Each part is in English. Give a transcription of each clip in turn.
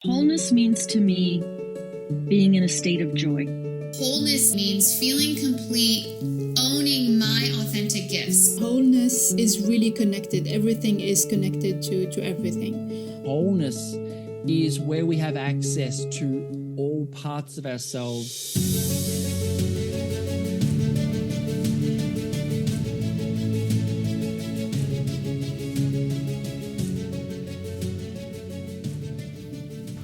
Wholeness means to me being in a state of joy. Wholeness means feeling complete, owning my authentic gifts. Wholeness is really connected. Everything is connected to everything. Wholeness is where we have access to all parts of ourselves.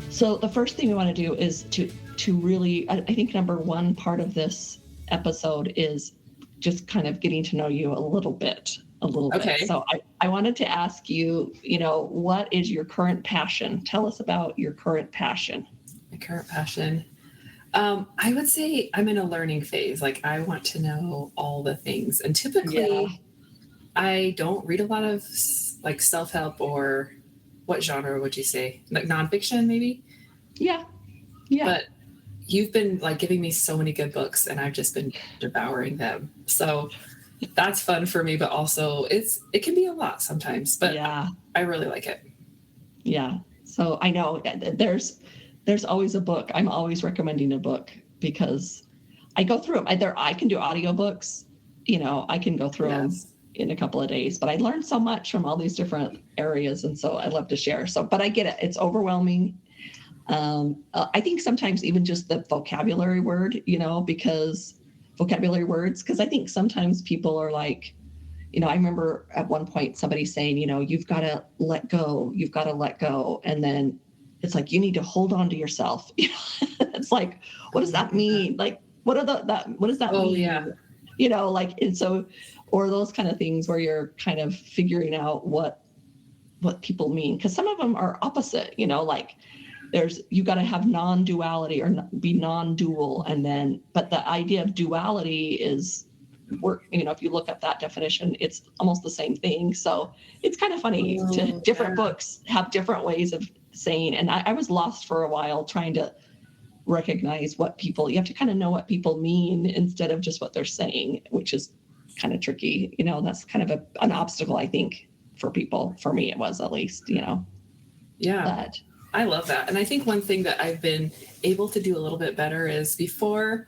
So the first thing we want to do is to really, I think number one part of this episode is just kind of getting to know you a little bit. Okay. So I wanted to ask you, what is your current passion? Tell us about your current passion. My current passion. I would say I'm in a learning phase. Like, I want to know all the things. And typically I don't read a lot of like self-help, or what genre would you say? Like nonfiction, maybe? Yeah. But you've been like giving me so many good books, and I've just been devouring them. So that's fun for me, but also it can be a lot sometimes, but I really like it. Yeah. So I know there's always a book. I'm always recommending a book because I go through them. Either I can do audiobooks, I can go through them in a couple of days, but I learned so much from all these different areas. And so I love to share. So, but I get it. It's overwhelming. I think sometimes even just the vocabulary word, because I think sometimes people are like, I remember at one point somebody saying, you've got to let go. And then it's like, you need to hold on to yourself. It's like, what does that mean? Like, what does that mean? Yeah. And so, or those kind of things where you're kind of figuring out what people mean. Cause some of them are opposite, you got to have non-duality or be non-dual. But the idea of duality is work, if you look up that definition, it's almost the same thing. So it's kind of funny different books have different ways of saying. And I was lost for a while trying to recognize you have to kind of know what people mean instead of just what they're saying, which is kind of tricky. That's kind of an obstacle, I think, for people. For me, it was, at least, Yeah. But I love that. And I think one thing that I've been able to do a little bit better is, before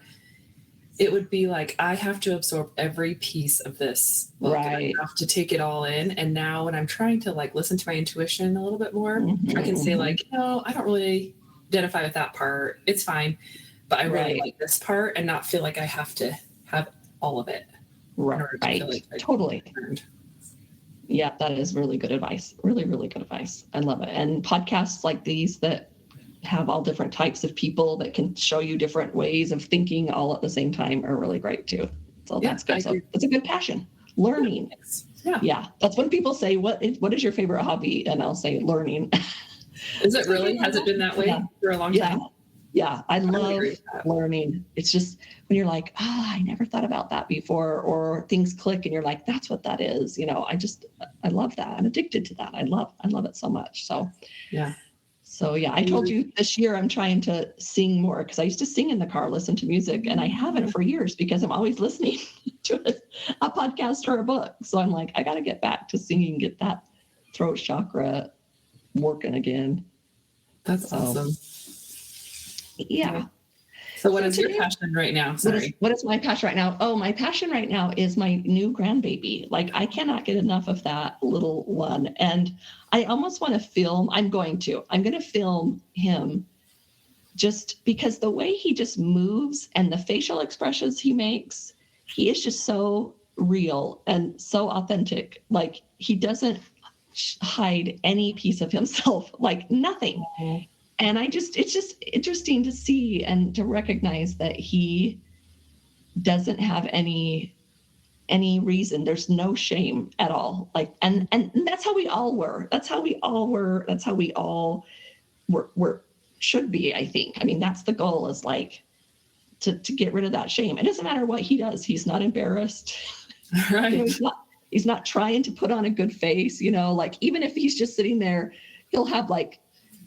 it would be like, I have to absorb every piece of this book, and I have to take it all in. And now when I'm trying to listen to my intuition a little bit more, I can say no, I don't really identify with that part. It's fine. But I really like this part, and not feel like I have to have all of it. Right. Totally. Yeah, that is really good advice. Really, really good advice. I love it. And podcasts like these that have all different types of people that can show you different ways of thinking all at the same time are really great too. So that's good. So it's a good passion. Learning. Yeah. That's when people say, what is your favorite hobby? And I'll say learning. Is it really? Has it been that way for a long time? Yeah. I love learning. It's just when you're like, I never thought about that before, or things click and you're like, that's what that is. I love that. I'm addicted to that. I love it so much. So, I told you this year I'm trying to sing more, because I used to sing in the car, listen to music, and I haven't for years because I'm always listening to a podcast or a book. So I'm like, I got to get back to singing, get that throat chakra working again. That's awesome. Yeah. So what is your passion right now? Sorry. What is my passion right now? Oh, my passion right now is my new grandbaby. I cannot get enough of that little one. And I almost want to film. I'm going to film him, just because the way he just moves and the facial expressions he makes, he is just so real and so authentic. Like, he doesn't hide any piece of himself, like nothing. And it's just interesting to see and to recognize that he doesn't have any reason. There's no shame at all. And that's how we all were. That's how we all were should be, I think. I mean, that's the goal, is to get rid of that shame. It doesn't matter what he does. He's not embarrassed. Right. He's not trying to put on a good face, even if he's just sitting there, he'll have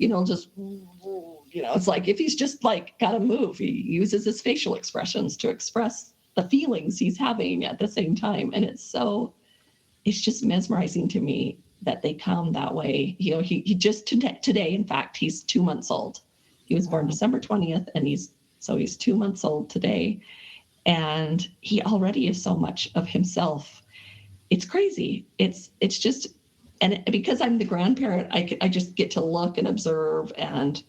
it's like, if he's just got to move, he uses his facial expressions to express the feelings he's having at the same time. And it's just mesmerizing to me that they come that way. He just today, in fact, he's 2 months old. He was born December 20th, and he's 2 months old today. And he already is so much of himself. It's crazy. It's just, and because I'm the grandparent, I just get to look and observe, and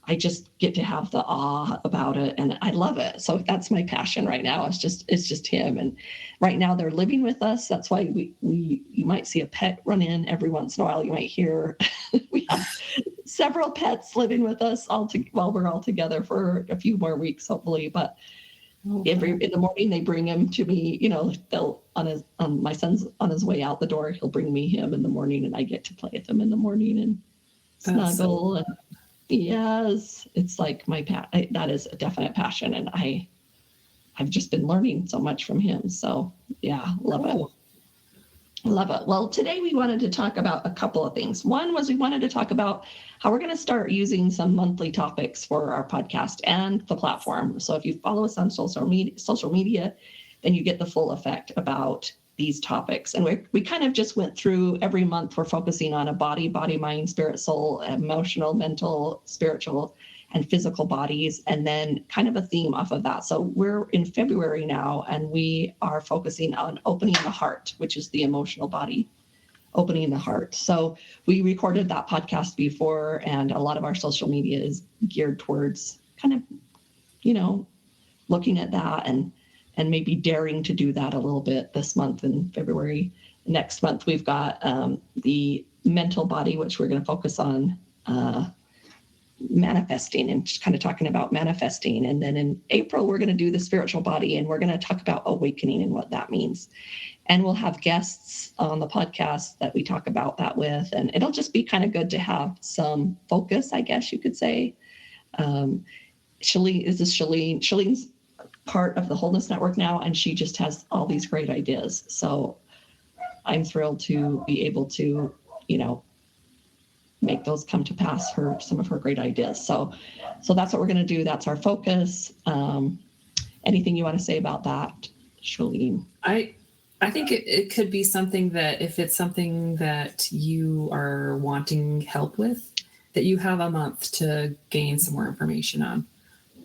I just get to have the awe about it, and I love it. So that's my passion right now. It's just him. And right now they're living with us. That's why you might see a pet run in every once in a while. You might hear we have several pets living with us while we're all together for a few more weeks, hopefully. But in the morning they bring him to me. They'll my son's on his way out the door. He'll bring me him in the morning, and I get to play with him in the morning and snuggle. And yes, it's like that is a definite passion, and I've just been learning so much from him. So yeah, love it. Well, today we wanted to talk about a couple of things. One was we wanted to talk about how we're going to start using some monthly topics for our podcast and the platform. So if you follow us on social media, then you get the full effect about these topics. And we kind of just went through every month. We're focusing on a body, mind, spirit, soul, emotional, mental, spiritual, and physical bodies, and then kind of a theme off of that. So we're in February now, and we are focusing on opening the heart, which is the emotional body, opening the heart. So we recorded that podcast before, and a lot of our social media is geared towards kind of, looking at that and maybe daring to do that a little bit this month in February. Next month, we've got the mental body, which we're going to focus on manifesting and just kind of talking about manifesting. And then in April, we're going to do the spiritual body, and we're going to talk about awakening and what that means. And we'll have guests on the podcast that we talk about that with, and it'll just be kind of good to have some focus, I guess you could say. Chalene's part of the Wholeness Network now, and she just has all these great ideas. So I'm thrilled to be able to, make those come to pass, some of her great ideas. So that's what we're going to do. That's our focus. Anything you want to say about that, Chalene? I think it could be something that if it's something that you are wanting help with, that you have a month to gain some more information on.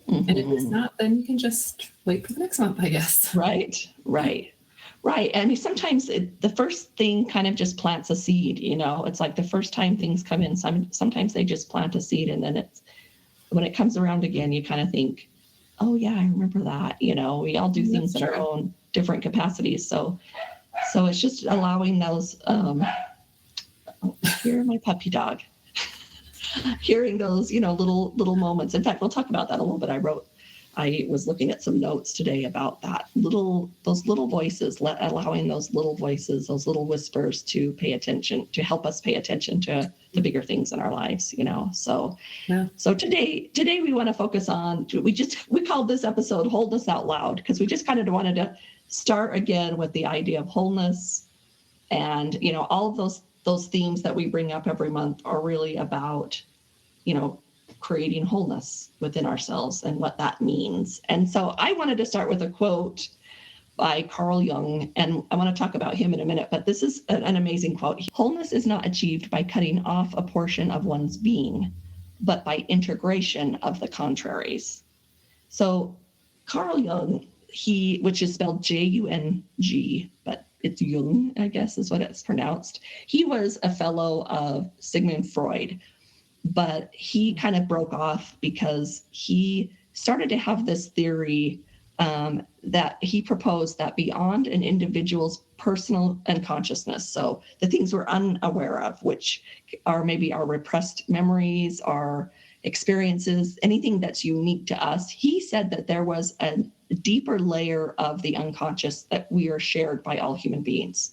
Mm-hmm. And if it's not, then you can just wait for the next month, I guess. Right. I mean, sometimes the first thing kind of just plants a seed, it's like the first time things come in, sometimes they just plant a seed, and then when it comes around again, you kind of think, oh yeah, I remember that. We all do things in our own different capacities. So it's just allowing those, here, my puppy dog, hearing those, little moments. In fact, we'll talk about that a little bit. I was looking at some notes today about that those little voices, allowing those little voices, those little whispers to pay attention, to help us pay attention to the bigger things in our lives, So, yeah. So today we want to focus on, we called this episode Wholeness Out Loud, because we just kind of wanted to start again with the idea of wholeness. And, all of those themes that we bring up every month are really about, creating wholeness within ourselves and what that means. And so I wanted to start with a quote by Carl Jung, and I want to talk about him in a minute, but this is an amazing quote. Wholeness is not achieved by cutting off a portion of one's being, but by integration of the contraries. So Carl Jung, which is spelled Jung, but it's Jung, I guess is what it's pronounced. He was a fellow of Sigmund Freud, but he kind of broke off because he started to have this theory that he proposed that beyond an individual's personal unconsciousness, so the things we're unaware of, which are maybe our repressed memories, our experiences, anything that's unique to us, he said that there was a deeper layer of the unconscious that we are shared by all human beings.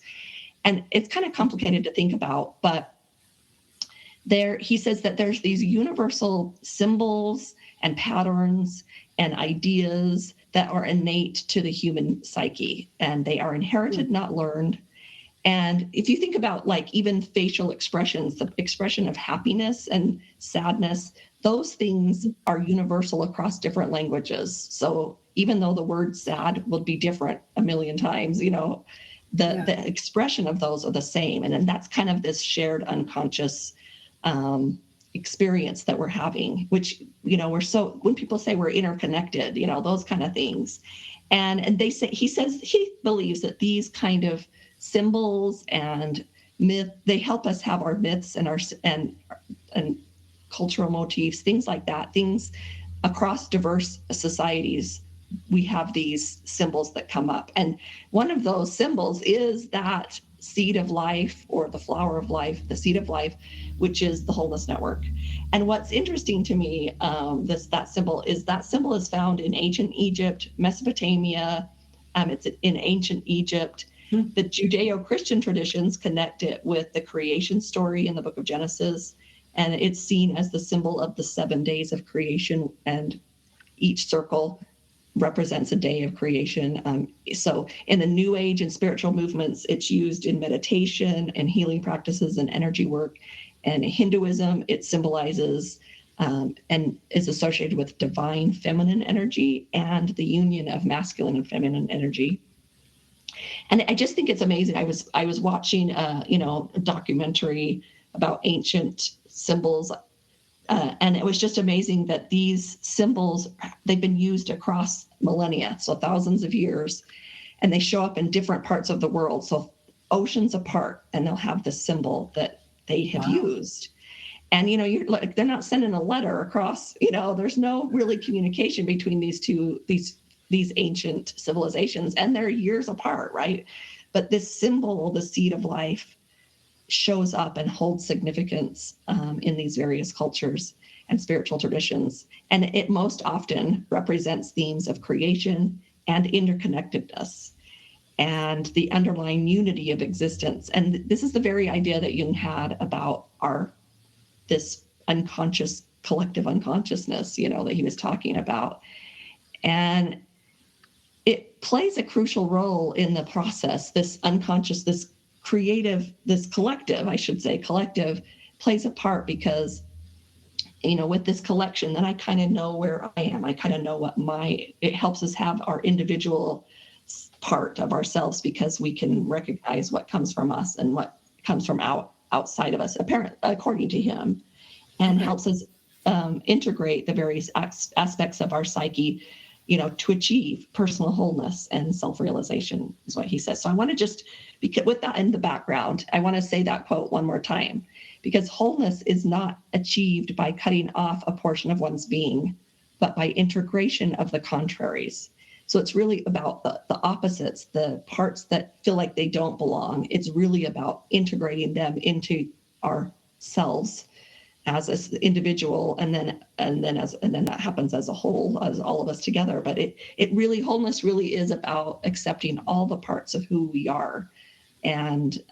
And it's kind of complicated to think about, but he says that there's these universal symbols and patterns and ideas that are innate to the human psyche, and they are inherited, not learned. And if you think about even facial expressions, the expression of happiness and sadness, those things are universal across different languages. So even though the word sad will be different a million times, the expression of those are the same. And then that's kind of this shared unconscious experience that we're having, which, when people say we're interconnected, those kind of things. And he says he believes that these kind of symbols and myth, they help us have our myths and and cultural motifs, things like that, things across diverse societies. We have these symbols that come up. And one of those symbols is that seed of life, or the flower of life, the seed of life, which is the Wholeness Network. And what's interesting to me, that symbol is found in ancient Egypt, Mesopotamia. It's in ancient Egypt. The Judeo-Christian traditions connect it with the creation story in the book of Genesis. And it's seen as the symbol of the 7 days of creation. And each circle represents a day of creation. So in the New Age and spiritual movements, it's used in meditation and healing practices and energy work. And in Hinduism, it symbolizes and is associated with divine feminine energy and the union of masculine and feminine energy. And I just think it's amazing. I was watching a documentary about ancient symbols. And it was just amazing that these symbols, they've been used across millennia, so thousands of years, and they show up in different parts of the world. So oceans apart, and they'll have this symbol that they have used. And, you're like, they're not sending a letter across, there's no really communication between these ancient civilizations, and they're years apart, right? But this symbol, the seed of life, shows up and holds significance in these various cultures and spiritual traditions. And it most often represents themes of creation and interconnectedness and the underlying unity of existence. And this is the very idea that Jung had about this unconscious, collective unconsciousness, that he was talking about. And it plays a crucial role in the process. This unconscious, this creative, this collective, I should say, collective plays a part because, with this collection, then I kind of know where I am. I kind of know it helps us have our individual part of ourselves, because we can recognize what comes from us and what comes from outside of us, according to him, and helps us integrate the various aspects of our psyche, to achieve personal wholeness and self-realization, is what he says. So I want to just, because with that in the background, I want to say that quote one more time, because wholeness is not achieved by cutting off a portion of one's being, but by integration of the contraries. So it's really about the opposites, the parts that feel like they don't belong. It's really about integrating them into ourselves as an individual, and then that happens as a whole, as all of us together. But wholeness really is about accepting all the parts of who we are, and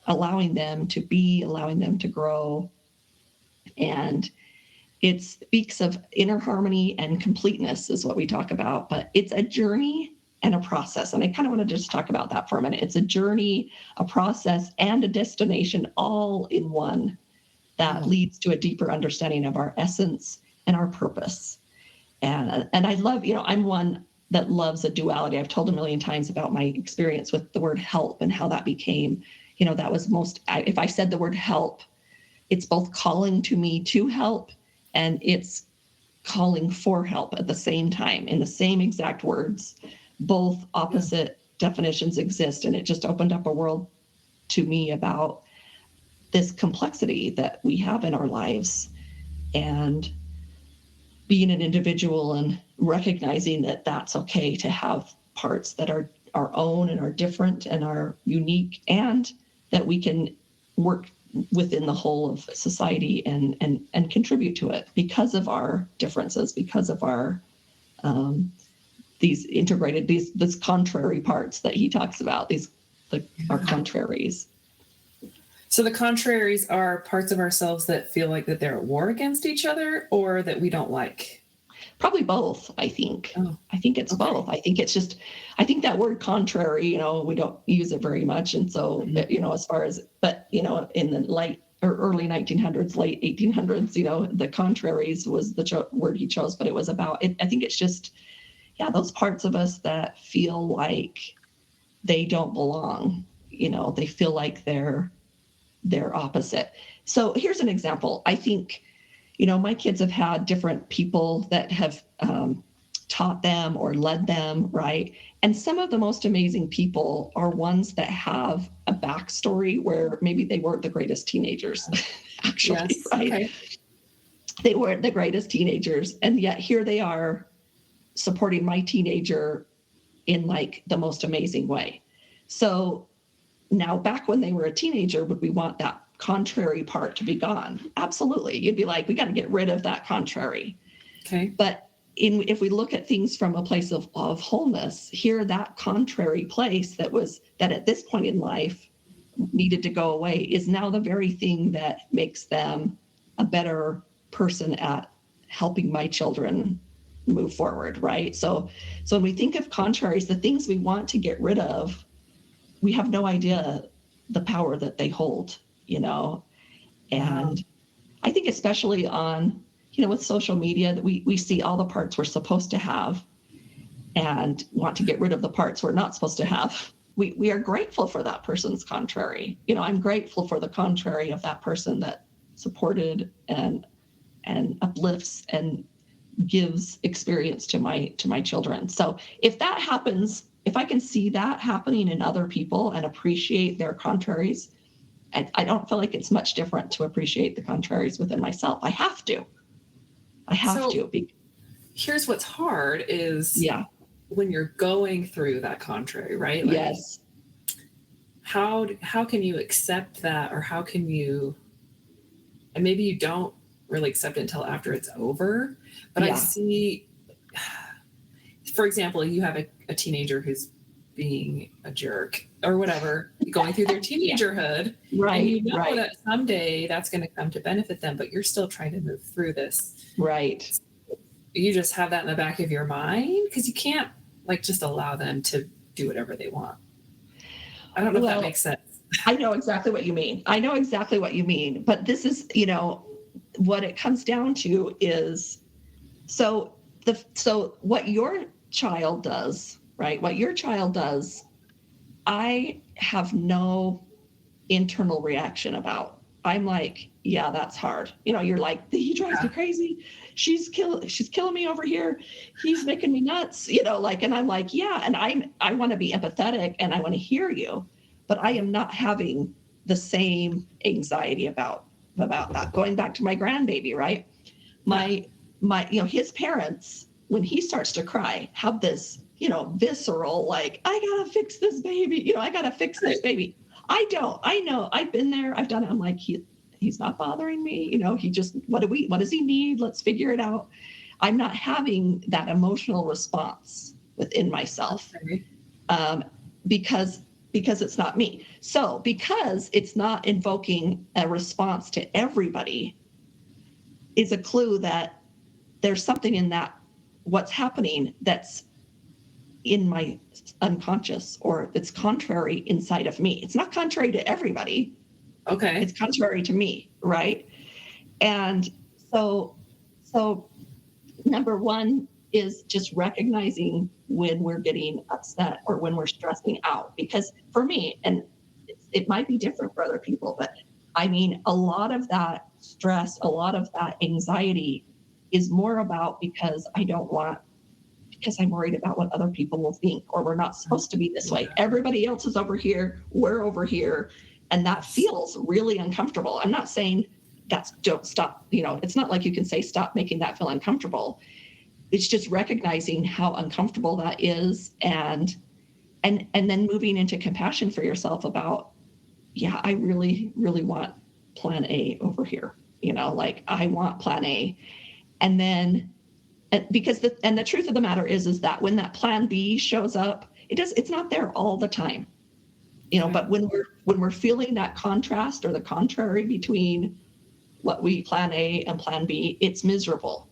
allowing them to be, allowing them to grow. And it speaks of inner harmony and completeness is what we talk about, but it's a journey and a process. And I kind of want to just talk about that for a minute. It's a journey, a process, and a destination all in one, that leads to a deeper understanding of our essence and our purpose. And I love, I'm one that loves a duality. I've told a million times about my experience with the word help and how that became, that was if I said the word help, it's both calling to me to help, and it's calling for help at the same time, in the same exact words. Both opposite definitions exist. And it just opened up a world to me about this complexity that we have in our lives, and being an individual and recognizing that that's okay to have parts that are our own and are different and are unique, and that we can work within the whole of society and contribute to it because of our differences, because of our these integrated, these contrary parts that he talks about, our contraries. So the contraries are parts of ourselves that feel like that they're at war against each other, or that we don't like? Probably both, I think. Oh, I think it's both. I think it's just, I think that word contrary, we don't use it very much. And so, as far as, but, in the late or early 1900s, late 1800s, the contraries was the word he chose, but it was about it. I think it's just, those parts of us that feel like they don't belong. They feel like they're opposite. So here's an example. I think, my kids have had different people that have taught them or led them, right? And some of the most amazing people are ones that have a backstory where maybe they weren't the greatest teenagers, actually, Yes. right? Okay. They weren't the greatest teenagers. And yet here they are supporting my teenager in like the most amazing way. So now back when they were a teenager, would we want that contrary part to be gone? Absolutely. You'd be like, we got to get rid of that contrary. Okay. But if we look at things from a place of wholeness, here that contrary place that at this point in life needed to go away is now the very thing that makes them a better person at helping my children move forward, right? So when we think of contraries, the things we want to get rid of, we have no idea the power that they hold, and I think especially on, with social media, that we see all the parts we're supposed to have and want to get rid of the parts we're not supposed to have. We are grateful for that person's contrary. I'm grateful for the contrary of that person that supported and uplifts and gives experience to my children. So if that happens, if I can see that happening in other people and appreciate their contraries, I don't feel like it's much different to appreciate the contraries within myself. I have to. Here's what's hard is when you're going through that contrary, right? Like, yes. How can you accept that, or how can you, and maybe you don't really accept it until after it's over, but I see, for example, you have a teenager who's being a jerk or whatever, going through their teenagerhood, right? And that someday that's going to come to benefit them, but you're still trying to move through this, right? You just have that in the back of your mind because you can't like just allow them to do whatever they want. I don't know if that makes sense. I know exactly what you mean. But this is, what it comes down to is, so what your child does, right? What your child does, I have no internal reaction about. I'm like, yeah, that's hard. You're like, he drives me crazy. She's killing me over here. He's making me nuts, and I'm like, yeah. And I want to be empathetic and I want to hear you, but I am not having the same anxiety about that. Going back to my grandbaby, right? My his parents, when he starts to cry, have this, visceral, like, I gotta fix this baby. I gotta fix this baby. I know. I've been there. I've done it. I'm like, he's not bothering me. He just, what does he need? Let's figure it out. I'm not having that emotional response within myself, because it's not me. So because it's not invoking a response to everybody is a clue that there's something in that, what's happening that's in my unconscious, or it's contrary inside of me. It's not contrary to everybody. Okay. It's contrary to me, right? And so number one is just recognizing when we're getting upset or when we're stressing out. Because for me, and it might be different for other people, but I mean, a lot of that stress, a lot of that anxiety is more about because I'm worried about what other people will think, or we're not supposed to be this way. Everybody else is over here, we're over here. And that feels really uncomfortable. I'm not saying don't stop, it's not like you can say, stop making that feel uncomfortable. It's just recognizing how uncomfortable that is. And then moving into compassion for yourself about, I really, really want plan A over here. I want plan A. And then, because the truth of the matter is that when that plan B shows up, it's not there all the time. But when we're feeling that contrast or the contrary between what we plan A and plan B, it's miserable.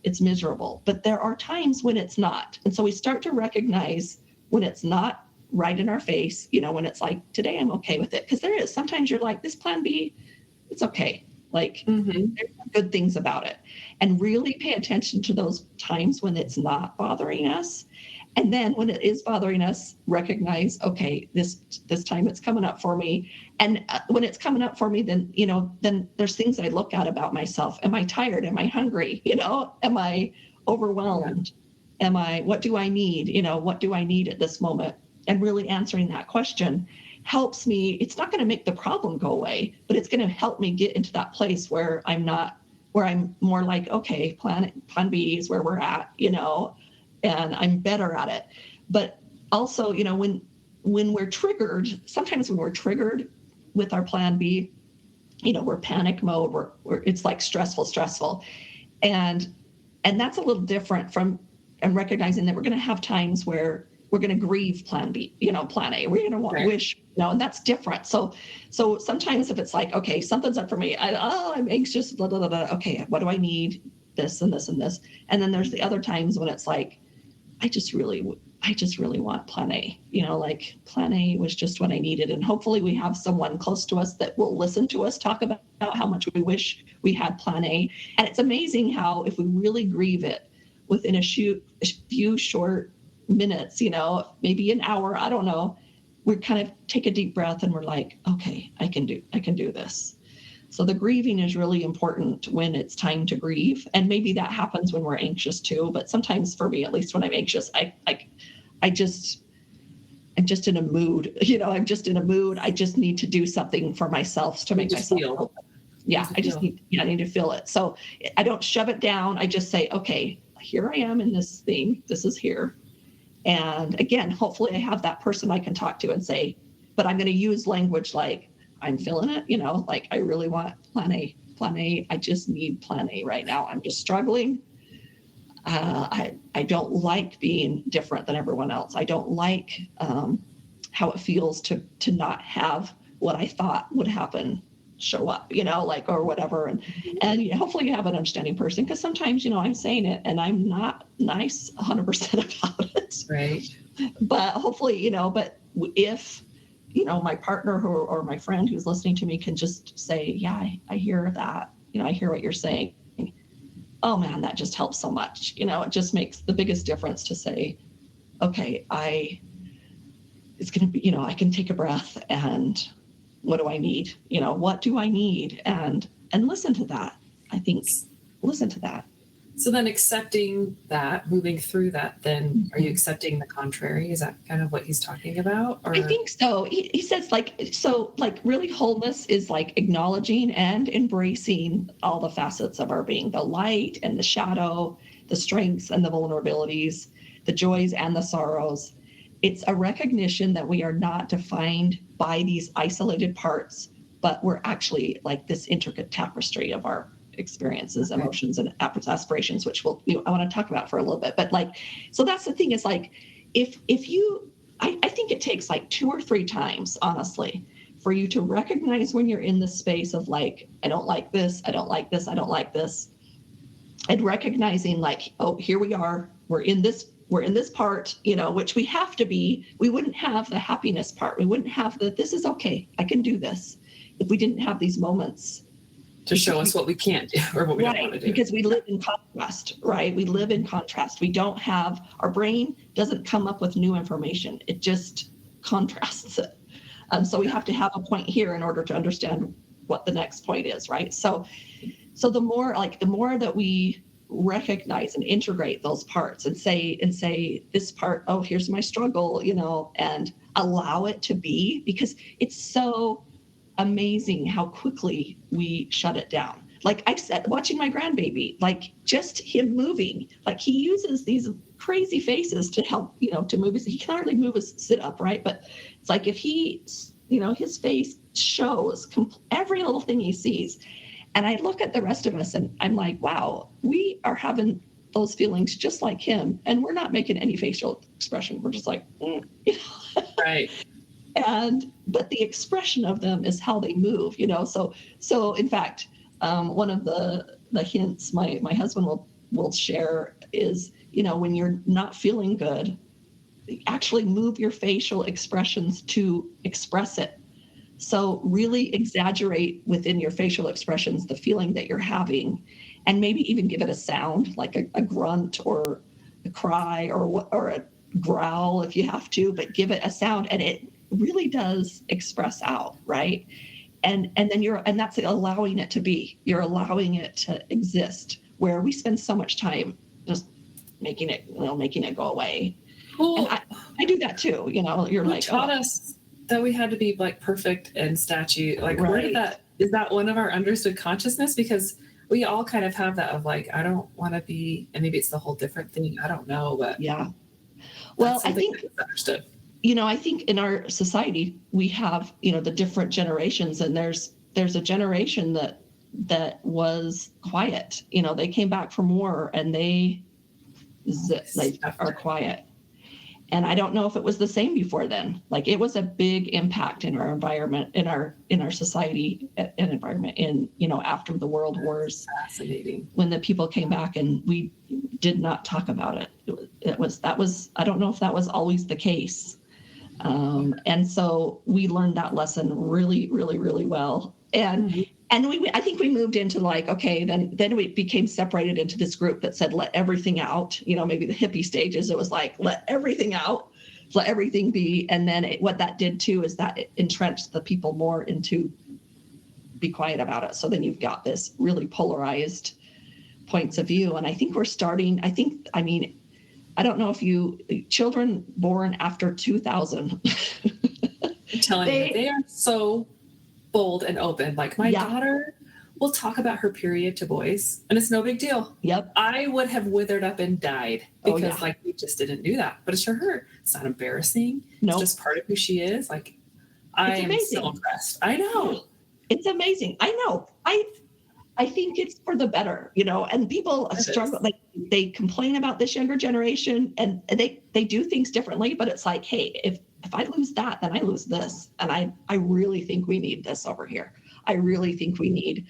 But there are times when it's not. And so we start to recognize when it's not right in our face, when it's like, today I'm okay with it. Because there is, sometimes you're like, this plan B, it's okay. Like, there's good things about it. And really pay attention to those times when it's not bothering us. And then when it is bothering us, recognize, okay, this time it's coming up for me. And when it's coming up for me, then, then there's things I look at about myself. Am I tired? Am I hungry? Am I overwhelmed? What do I need? What do I need at this moment? And really answering that question helps me. It's not going to make the problem go away, but it's going to help me get into that place where I'm more like, okay, plan B is where we're at, and I'm better at it. But also, when we're triggered, sometimes when we're triggered with our plan B, we're panic mode, we're it's like stressful. And that's a little different from, and recognizing that we're going to have times where we're going to grieve plan B, plan A. We're going to wish, and that's different. So sometimes if it's like, okay, something's up for me. I'm anxious, blah, blah, blah, blah. Okay, what do I need? This and this and this. And then there's the other times when it's like, I just really want plan A, like plan A was just what I needed. And hopefully we have someone close to us that will listen to us talk about how much we wish we had plan A. And it's amazing how if we really grieve it within a few short minutes, maybe an hour, I don't know, we kind of take a deep breath and we're like, okay, I can do this. So the grieving is really important when it's time to grieve. And maybe that happens when we're anxious too. But sometimes for me, at least when I'm anxious, I'm just in a mood, I'm just in a mood. I just need to do something for myself to make myself feel. Yeah, I need to feel it. So I don't shove it down. I just say, okay, here I am in this thing. This is here. And again, hopefully I have that person I can talk to and say, but I'm going to use language like, I'm feeling it, like I really want plan A. I just need plan A right now. I'm just struggling. I don't like being different than everyone else. I don't like how it feels to not have what I thought would happen show up, or whatever. And hopefully you have an understanding person, because sometimes, I'm saying it and I'm not nice 100% about it. Right. But hopefully, but if, my partner or my friend who's listening to me can just say, yeah, I hear that, I hear what you're saying. Oh man, that just helps so much. It just makes the biggest difference to say, okay, it's going to be, I can take a breath and what do I need? What do I need? And listen to that. I think listen to that. So then accepting that, moving through that, then are you accepting the contrary? Is that kind of what he's talking about? Or? I think so. He says really wholeness is like acknowledging and embracing all the facets of our being, the light and the shadow, the strengths and the vulnerabilities, the joys and the sorrows. It's a recognition that we are not defined by these isolated parts, but we're actually like this intricate tapestry of our experiences, emotions, and aspirations, which I want to talk about for a little bit. But so that's the thing is if you, I think it takes 2 or 3 times, honestly, for you to recognize when you're in the space of I don't like this, I don't like this, I don't like this. And recognizing oh, here we are, we're in this part, which we have to be. We wouldn't have the happiness part. We wouldn't have this is okay, I can do this, if we didn't have these moments to show us what we can't do or what we don't want to do. Because we live in contrast, right? We live in contrast. We don't have, our brain doesn't come up with new information. It just contrasts it. So we have to have a point here in order to understand what the next point is, right? So the more that we recognize and integrate those parts and say this part, oh, here's my struggle, and allow it to be, because it's so amazing how quickly we shut it down. Like I said, watching my grandbaby, just him moving, he uses these crazy faces to help, to move he can hardly move his sit up, right? But it's if he, his face shows every little thing he sees. And I look at the rest of us and I'm like, wow, we are having those feelings just like him. And we're not making any facial expression. We're just Right. But the expression of them is how they move, So in fact, one of the hints my husband will share is, when you're not feeling good, actually move your facial expressions to express it. So really exaggerate within your facial expressions the feeling that you're having, and maybe even give it a sound, like a grunt or a cry or growl if you have to, but give it a sound, and it really does express out, right? And then that's allowing it to be. You're allowing it to exist. Where we spend so much time just making it go away. Well, And I do that too. You're like, taught us that we had to be like perfect and statue. Like, right. Where did is that one of our understood consciousness? Because we all kind of have that of like, I don't want to be, and maybe it's the whole different thing. I don't know, but yeah. Well, I think understood. I think in our society we have, the different generations, and there's a generation that was quiet. They came back from war and they are quiet. And I don't know if it was the same before then. Like, it was a big impact in our environment, in our society and environment after the world wars. Fascinating. When the people came back and we did not talk about it. That was I don't know if that was always the case. And so we learned that lesson really, really, really well. And I think we moved into like, okay, then we became separated into this group that said, let everything out. Maybe the hippie stages, it was like, let everything out, let everything be. And then what that did too is that it entrenched the people more into be quiet about it. So then you've got this really polarized points of view. And I think we're starting, I don't know if children born after 2000. I'm telling you, they are so bold and open. Like my daughter will talk about her period to boys, and it's no big deal. Yep. I would have withered up and died because we just didn't do that. But it's for her. It's not embarrassing. No. It's just part of who she is. Like, I am so impressed. I know. It's amazing. I know. I think it's for the better, and people struggle. Like, they complain about this younger generation, and they do things differently, but it's like, hey, if I lose that, then I lose this. And I really think we need this over here. I really think we need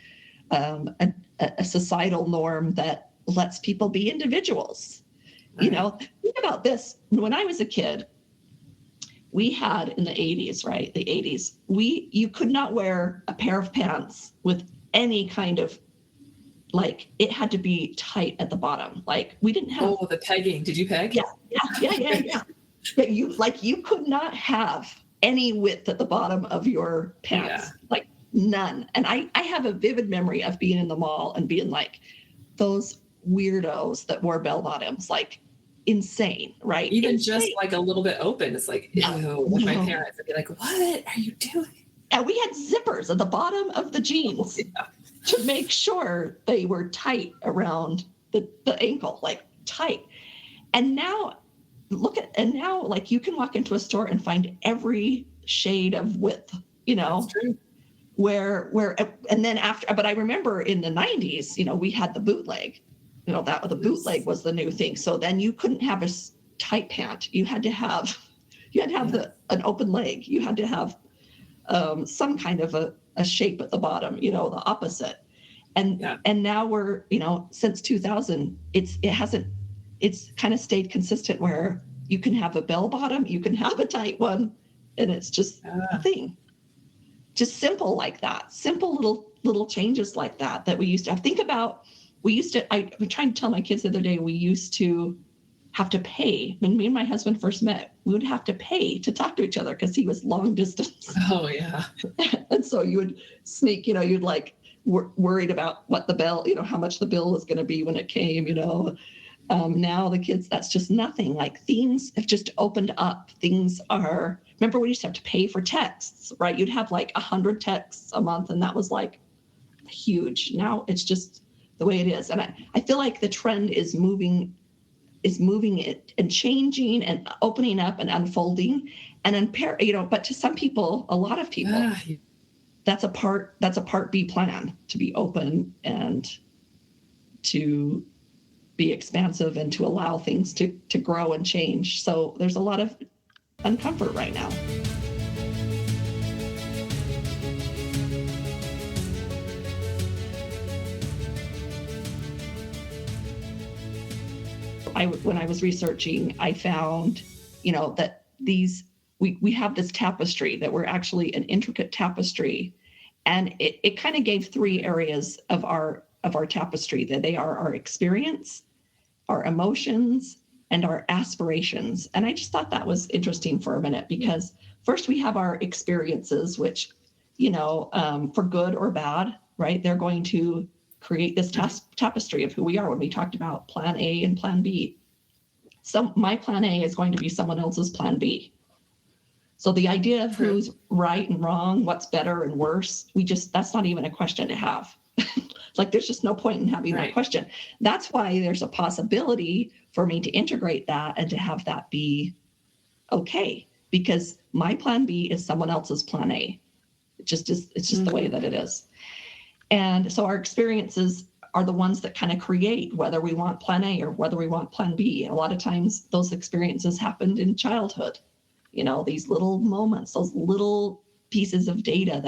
a societal norm that lets people be individuals. Right. Think about this. When I was a kid, we had in the 80s, right? The 80s, you could not wear a pair of pants with any kind of, like, it had to be tight at the bottom. Like, we didn't have. Oh, the pegging. Did you peg? Yeah. You could not have any width at the bottom of your pants, like none. And I have a vivid memory of being in the mall and being like those weirdos that wore bell bottoms, like insane, right? Even insane. Just like a little bit open. It's like, ew. With my parents, I'd be like, what are you doing? And we had zippers at the bottom of the jeans to make sure they were tight around the ankle, like tight. And now like, you can walk into a store and find every shade of width, That's true. And then after, but I remember in the 90s, we had the bootleg, that the bootleg was the new thing. So then you couldn't have a tight pant. You had to have an open leg. You had to have some kind of a shape at the bottom, the opposite. And now we're, since 2000, it's kind of stayed consistent where you can have a bell bottom, you can have a tight one, and it's just a thing. Just simple like that. Simple little changes like that we used to have. Think about, I'm trying to tell my kids the other day, we used to have to pay. When me and my husband first met, we would have to pay to talk to each other because he was long distance. Oh, yeah. And so you would sneak, you'd like worried about what the bill, how much the bill was going to be when it came, Now the kids, that's just nothing. Like, things have just opened up. Remember we used to have to pay for texts, right? You'd have like 100 texts a month, and that was like huge. Now it's just the way it is. And I feel like the trend is moving it and changing and opening up and unfolding. And but to some people, a lot of people, that's a part B plan, to be open and to be expansive and to allow things to grow and change. So there's a lot of uncomfort right now. When I was researching, I found, that we have this tapestry, that we're actually an intricate tapestry, and it kind of gave 3 areas of our tapestry, that they are our experience, our emotions, and our aspirations. And I just thought that was interesting for a minute, because first we have our experiences, which, for good or bad, right? They're going to create this tapestry of who we are. When we talked about plan A and plan B, so my plan A is going to be someone else's plan B. So the idea of who's right and wrong, what's better and worse, that's not even a question to have. Like, there's just no point in having that question. That's why there's a possibility for me to integrate that and to have that be okay, because my plan B is someone else's plan A. It just is. It's just the way that it is. And so our experiences are the ones that kind of create whether we want plan A or whether we want plan B. A lot of times those experiences happened in childhood. These little moments, those little pieces of data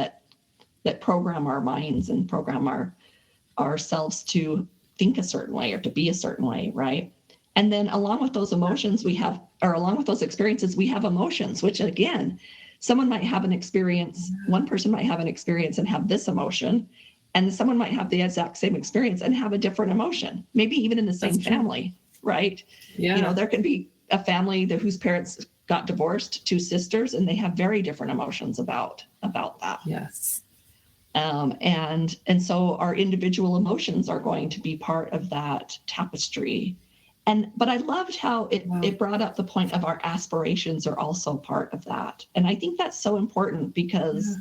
that program our minds and program ourselves to think a certain way or to be a certain way, right? And then along with those emotions along with those experiences, we have emotions, which again, someone might have an experience, one person might have an experience and have this emotion, and someone might have the exact same experience and have a different emotion, maybe even in the same family, right? Yeah. There could be a family whose parents got divorced, two sisters, and they have very different emotions about that. Yes. And so our individual emotions are going to be part of that tapestry. But I loved how it brought up the point of our aspirations are also part of that. And I think that's so important, because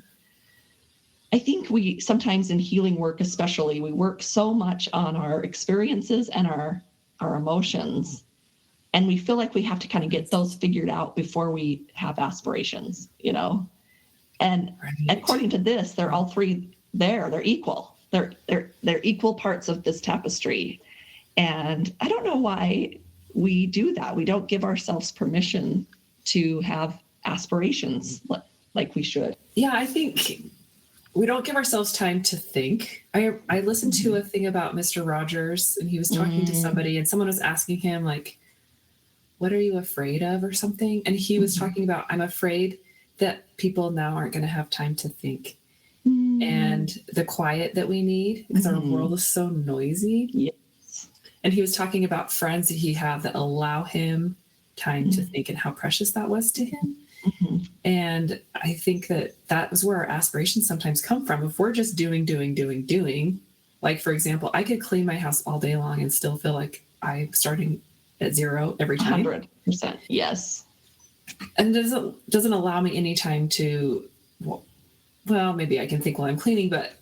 I think we sometimes in healing work, especially, we work so much on our experiences and our emotions. And we feel like we have to kind of get those figured out before we have aspirations, And according to this, they're all three there. They're equal. They're equal parts of this tapestry. And I don't know why we do that. We don't give ourselves permission to have aspirations like we should. Yeah, I think we don't give ourselves time to think. I listened to a thing about Mr. Rogers, and he was talking to somebody, and someone was asking him, like, what are you afraid of or something? And he was talking about, I'm afraid that people now aren't going to have time to think. And the quiet that we need, because our world is so noisy. Yes. And he was talking about friends that he had that allow him time to think, and how precious that was to him. And I think that was where our aspirations sometimes come from. If we're just doing, like, for example, I could clean my house all day long and still feel like I'm starting at zero every time. 100%. Yes. And it doesn't allow me any time to, well, maybe I can think while I'm cleaning, but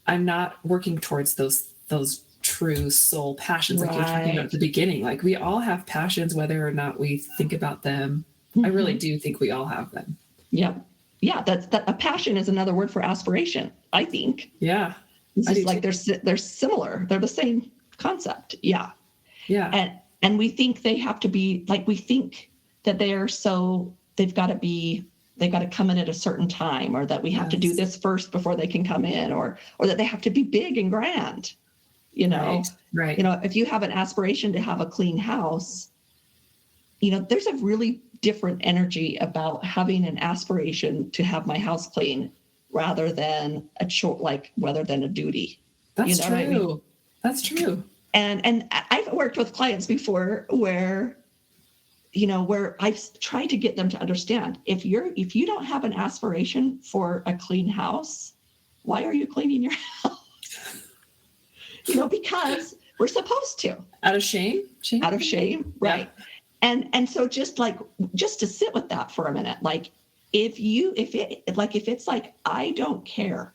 I'm not working towards those true soul passions like you were talking about at the beginning. Like, we all have passions, whether or not we think about them. I really do think we all have them. Yeah. Yeah. A passion is another word for aspiration, I think. Yeah. It's just like they're similar. They're the same concept. Yeah. Yeah. And we think they have to be, like, we think that they've got to come in at a certain time, or that we have to do this first before they can come in, or that they have to be big and grand, Right. If you have an aspiration to have a clean house, there's a really different energy about having an aspiration to have my house clean rather than a duty. That's true. I mean? That's true. And I've worked with clients before where I've tried to get them to understand, if you don't have an aspiration for a clean house, why are you cleaning your house? Because we're supposed to. Out of shame? Out of shame, right? Yeah. And so just to sit with that for a minute, like, if it's like, I don't care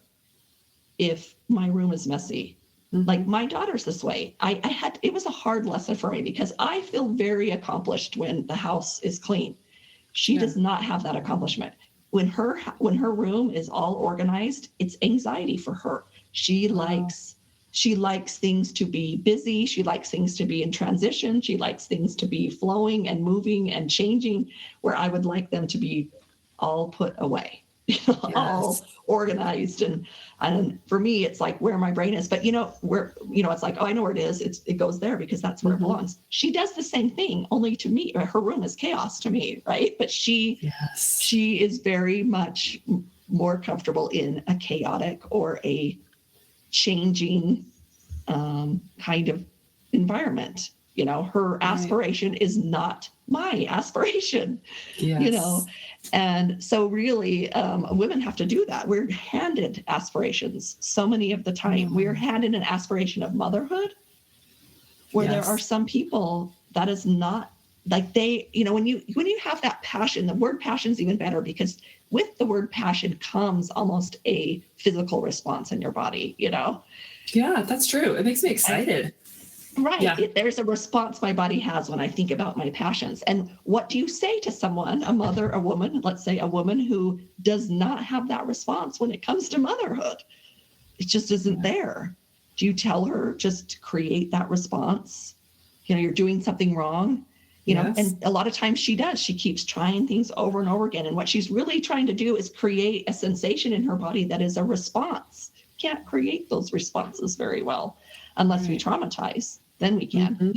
if my room is messy. Like, my daughter's this way. It was a hard lesson for me, because I feel very accomplished when the house is clean. She does not have that accomplishment. When her room is all organized, it's anxiety for her. She likes things to be busy. She likes things to be in transition. She likes things to be flowing and moving and changing, where I would like them to be all put away. All organized. And for me, it's like where my brain is, but it's like, oh, I know where it is. It goes there because that's where it belongs. She does the same thing, only to me. Her room is chaos to me, right? But she is very much more comfortable in a chaotic or a changing kind of environment, Her aspiration is not my aspiration, Yes. And so really women have to do that. We're handed aspirations so many of the time. We're handed an aspiration of motherhood where there are some people that is not like they, when you have that passion, the word passion is even better because with the word passion comes almost a physical response in your body, Yeah, that's true. It makes me excited. Right. Yeah. There's a response my body has when I think about my passions. And what do you say to someone, a mother, a woman, let's say a woman who does not have that response when it comes to motherhood? It just isn't there. Do you tell her just to create that response? You're doing something wrong, and a lot of times she does. She keeps trying things over and over again. And what she's really trying to do is create a sensation in her body that is a response. Can't create those responses very well unless we traumatize. Then we can.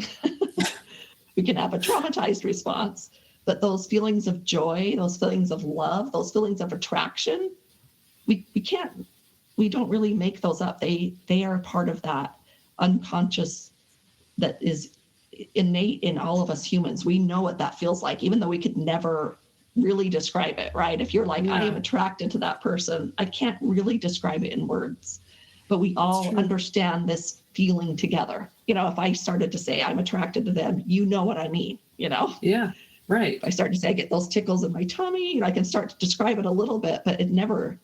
We can have a traumatized response. But those feelings of joy, those feelings of love, those feelings of attraction, we don't really make those up. They are part of that unconscious that is innate in all of us humans. We know what that feels like, even though we could never really describe it, right? If you're like, I am attracted to that person, I can't really describe it in words, but we all understand this feeling together. If I started to say I'm attracted to them, what I mean, Yeah, right. If I start to say I get those tickles in my tummy, I can start to describe it a little bit, but it's never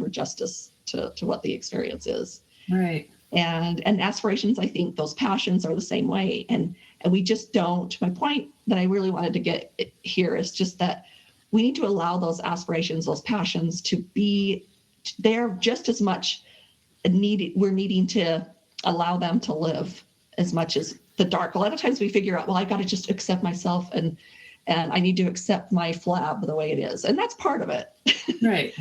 justice to what the experience is. Right. And aspirations, I think those passions are the same way. And we just don't. My point that I really wanted to get here is just that we need to allow those aspirations, those passions to be there just as much needed. We're needing to allow them to live as much as the dark. A lot of times we figure out, well, I've got to just accept myself and I need to accept my flab the way it is. And that's part of it. Right.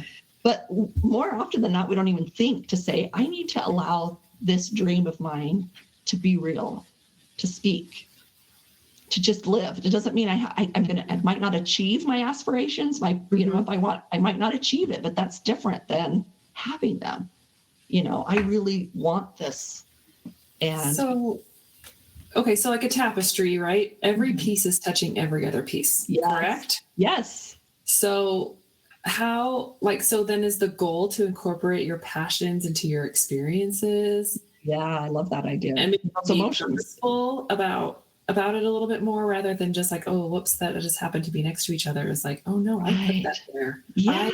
But more often than not, we don't even think to say, I need to allow this dream of mine to be real, to speak, to just live. It doesn't mean I might not achieve my aspirations. If I want, I might not achieve it, but that's different than having them. I really want this. And so like a tapestry, right? Every piece is touching every other piece, correct? Yes. So then is the goal to incorporate your passions into your experiences? Yeah, I love that idea. And be emotions purposeful about it a little bit more rather than just like, oh, whoops, that just happened to be next to each other. It's like, oh no, I put that there. Yeah.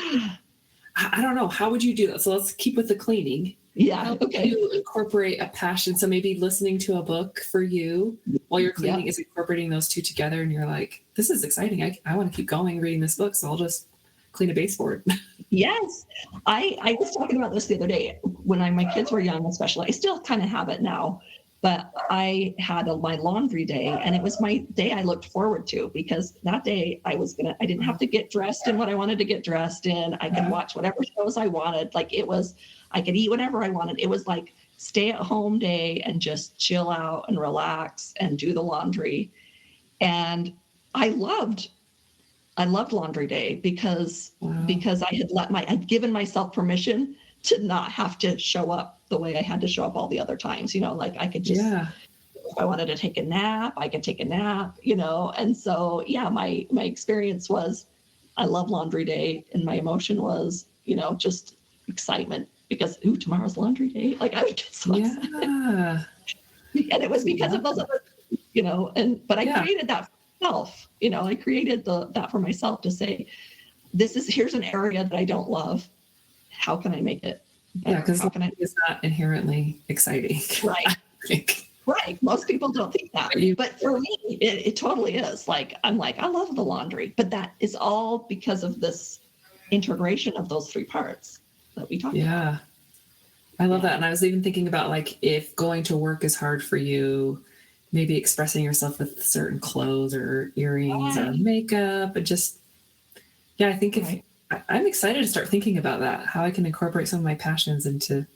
I don't know. How would you do that? So let's keep with the cleaning. Yeah. How Okay. you incorporate a passion? So maybe listening to a book for you while you're cleaning is incorporating those two together, and you're like, "This is exciting. I want to keep going reading this book, so I'll just clean a baseboard." Yes, I was talking about this the other day when my kids were young, especially. I still kind of have it now, but I had my laundry day, and it was my day I looked forward to because that day I didn't have to get dressed in what I wanted to get dressed in. I could watch whatever shows I wanted. I could eat whatever I wanted. It was like stay at home day and just chill out and relax and do the laundry. And I loved laundry day because I'd given myself permission to not have to show up the way I had to show up all the other times, like I could just, if I wanted to take a nap, I could take a nap, and so, my experience was, I love laundry day. And my emotion was, just excitement because, tomorrow's laundry day. Like I would get so excited. And it was because of those other, but I created that for myself, I created that for myself to say, here's an area that I don't love. How can I make it? Because it's not inherently exciting. Right. Right. Most people don't think that. But for me, it totally is. I'm like, I love the laundry. But that is all because of this integration of those three parts that we talked about. I love that. And I was even thinking about if going to work is hard for you, maybe expressing yourself with certain clothes or earrings or makeup, and just, I think I'm excited to start thinking about that, how I can incorporate some of my passions into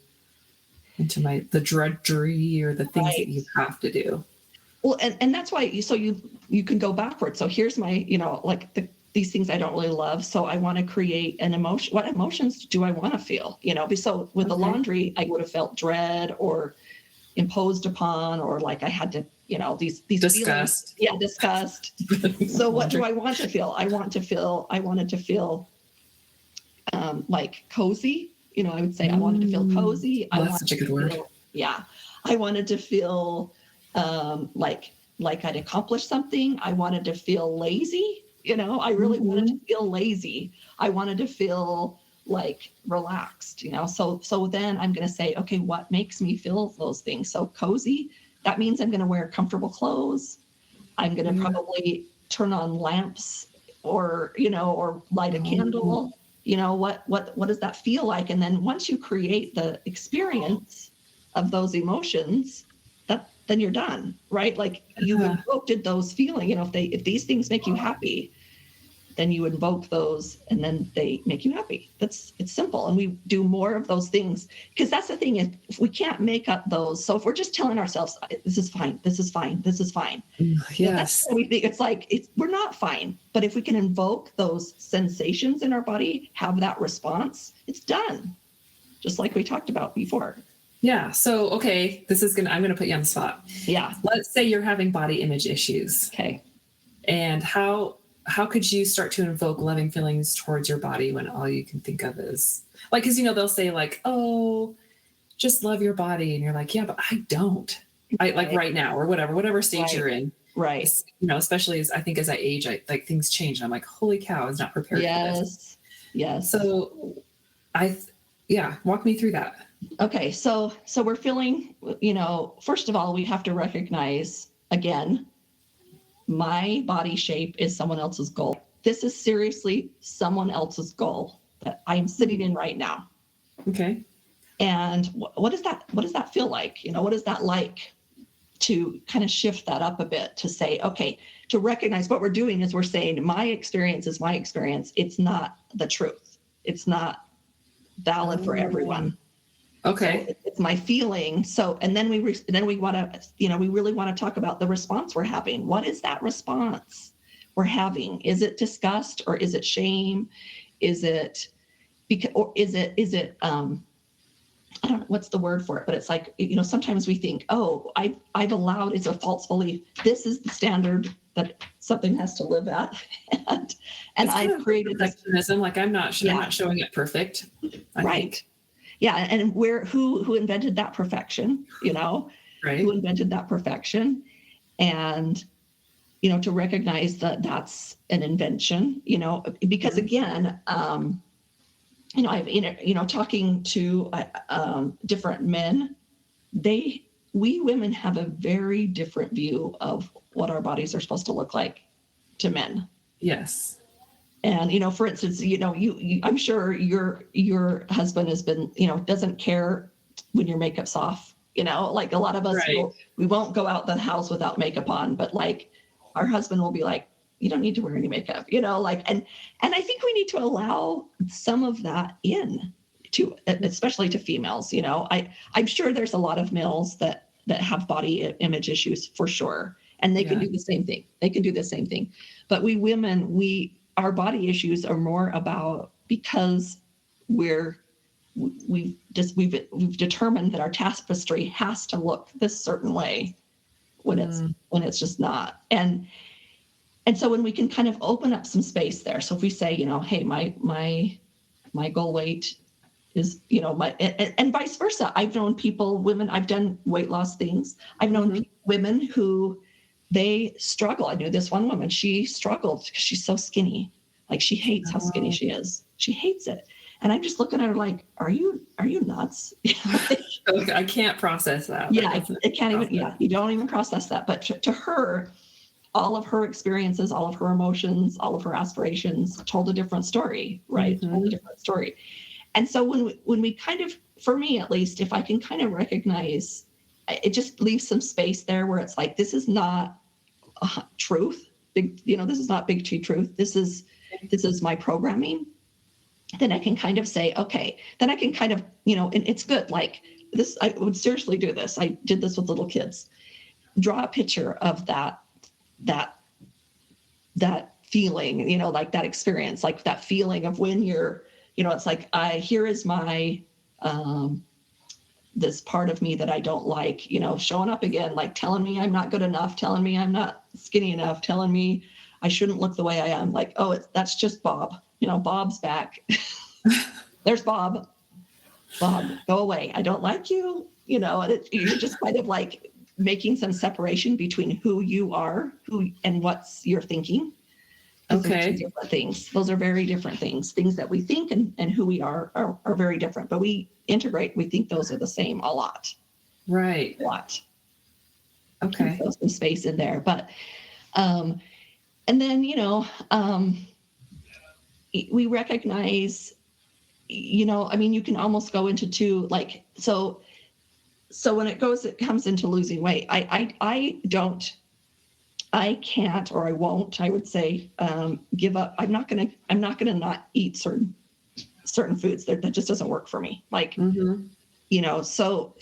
the drudgery or the things that you have to do. Well, and that's why you can go backwards. So here's my, these things I don't really love. So I want to create an emotion. What emotions do I want to feel? So with the laundry, I would have felt dread or imposed upon, or like I had to these disgust. feelings. Yeah, disgust. So what do I want to feel? I wanted to feel like cozy. I would say I wanted to feel cozy. That's such a good word. I wanted to feel like I'd accomplished something. I wanted to feel lazy. I really wanted to feel lazy. I wanted to feel like relaxed, so then I'm going to say, okay, what makes me feel those things? So cozy, that means I'm going to wear comfortable clothes. I'm going to probably turn on lamps or light a candle. What does that feel like? And then once you create the experience of those emotions, then you're done, right? Like you invoked those feelings. If these things make you happy, then you invoke those and then they make you happy. It's simple. And we do more of those things, because that's the thing, if we can't make up those. So if we're just telling ourselves, this is fine, this is fine, this is fine. Yes. We think we're not fine. But if we can invoke those sensations in our body, have that response, it's done. Just like we talked about before. Yeah. So, okay, I'm going to put you on the spot. Yeah. Let's say you're having body image issues. Okay. And how could you start to invoke loving feelings towards your body when all you can think of is like, because, they'll say like, oh, just love your body. And you're like, yeah, but I don't. Like right now or whatever stage you're in. Right. Especially as I age, like things change. And I'm like, holy cow, I was not prepared for this. Yes. So walk me through that. Okay. So we're feeling, first of all, we have to recognize, again, my body shape is someone else's goal. This is seriously someone else's goal that I'm sitting in right now. Okay. And what does that feel like? What is that like to kind of shift that up a bit to say, okay, to recognize what we're doing is we're saying my experience is my experience. It's not the truth. It's not valid for everyone. Okay. So it's my feeling. So, and then we want to, we really want to talk about the response we're having. What is that response we're having? Is it disgust or is it shame? Is it I don't know what's the word for it, but it's like, sometimes we think, oh, I've allowed, it's a false belief. This is the standard that something has to live at. and I've created perfectionism. Like I'm not showing it perfect. I think. Yeah. And who invented that perfection, right. Who invented that perfection, and, to recognize that that's an invention, because again, I've, talking to different men, we women have a very different view of what our bodies are supposed to look like to men. Yes. And, for instance, I'm sure your husband has been, doesn't care when your makeup's off, like a lot of us, right. we won't go out the house without makeup on, but like our husband will be like, you don't need to wear any makeup, and I think we need to allow some of that in to, especially to females, I'm sure there's a lot of males that have body image issues for sure. And they can do the same thing. But we women, our body issues are more about because we've determined that our tapestry has to look this certain way when it's just not. And so when we can kind of open up some space there. So if we say, hey, my goal weight is, and vice versa. I've known women, I've done weight loss things. I've known women who they struggle. I knew this one woman, she struggled because she's so skinny. Like she hates how skinny she is. She hates it. And I'm just looking at her like, are you nuts? I can't process that. Yeah, it can't even, you don't even process that. But to her, all of her experiences, all of her emotions, all of her aspirations told a different story, right? Told a different story. And so when we kind of, for me at least, if I can kind of recognize, it just leaves some space there where it's like, this is not truth. This is not big T truth. This is my programming. Then I can kind of say, okay, then I can kind of, and it's good. Like this, I would seriously do this. I did this with little kids. Draw a picture of that feeling, like that experience, like that feeling of when you're, it's like, here is my this part of me that I don't like, showing up again, like telling me I'm not good enough, telling me I'm not skinny enough, telling me I shouldn't look the way I am. Like, oh, that's just Bob. Bob's back. There's Bob. Bob, go away. I don't like you. And you're just kind of like making some separation between who you are, and what's you're thinking. Okay. Those are different things. Those are very different things. Things that we think and who we are very different, but we integrate. We think those are the same a lot. Right. A lot. Okay. There's some space in there, but and then we recognize. You can almost go into two, like, so when it comes into losing weight, I can't, or I won't, I would say, give up. I'm not going to not eat certain foods that just doesn't work for me. Like, so